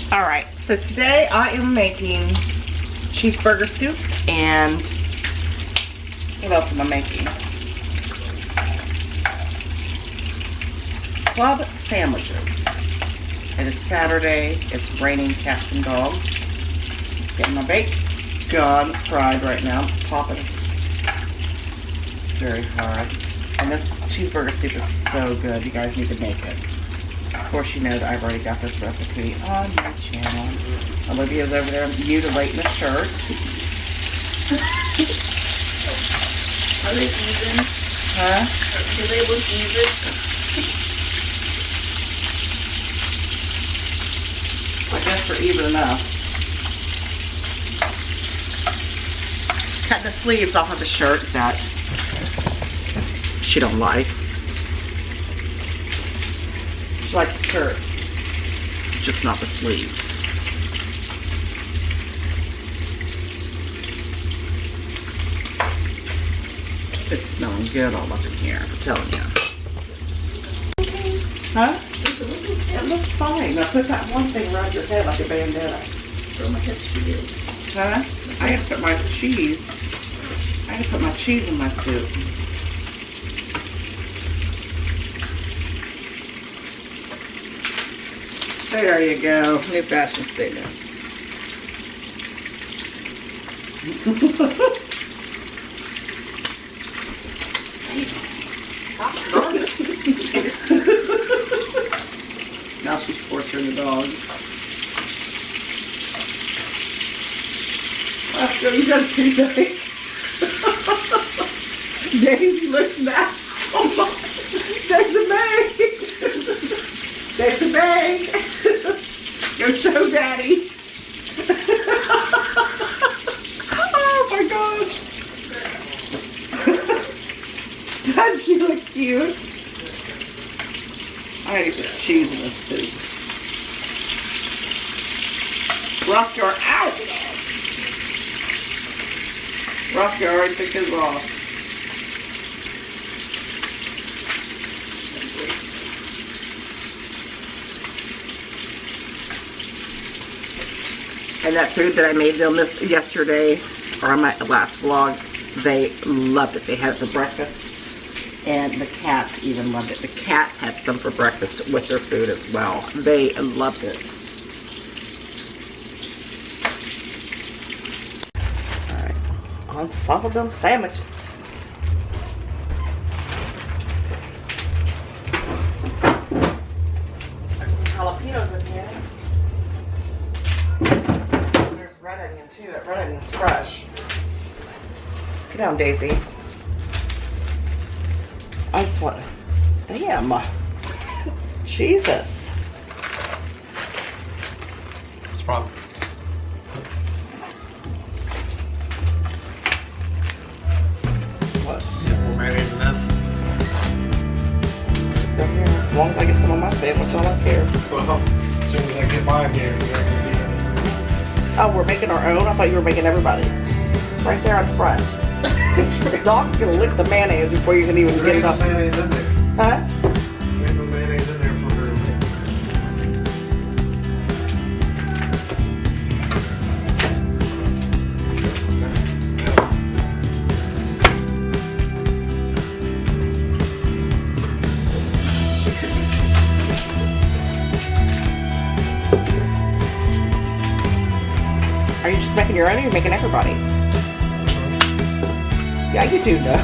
Alright, so today I am making cheeseburger soup and what else am I making? Club sandwiches. It is Saturday, it's raining cats and dogs. Getting my bacon fried right now, it's popping very hard. And this cheeseburger soup is so good, you guys need to make it. Of course you know that I've already got this recipe on my channel. Olivia's over there mutilating a shirt. Are they even? Huh? Do they look even? I guess they're even enough. Cut the sleeves off of the shirt that she don't like. She likes the shirt, just not the sleeves. It's smelling good all up in here, I'm telling you. Huh? It looks fine. Now put that one thing around your head like a bandana. So much has to do. Huh? I had to put my cheese. I had to put my cheese in my soup. There you go. New fashion statement. Now she's torturing the dogs. After you done today. Daisy looks back. Oh my. There's a bag. There's a bag. Go show Daddy. Oh my gosh. Doesn't she look cute? I need to put cheese in this soup. Roscoe, out! Roscoe already took his off. And that food that I made them yesterday, or on my last vlog, they loved it. They had it for breakfast. And the cats even loved it. The cats had some for breakfast with their food as well. They loved it. Alright, on some of them sandwiches. There's some jalapenos in here. There's red onion too. That red onion's fresh. Get down, Daisy. I just want, damn, Jesus. What's the problem? What? Yeah, more mayonnaise than this? Right here. As long as I get some on my sandwich, I don't care. Well, as soon as I get mine here, we're going to be in. Oh, we're making our own? I thought you were making everybody's. It's right there on front. The dog's gonna lick the mayonnaise before you can even There get ain't it no up. mayonnaise in there. Huh? There ain't no mayonnaise in there for her. Are you just making your own or are you making everybody's? Yeah, you do know.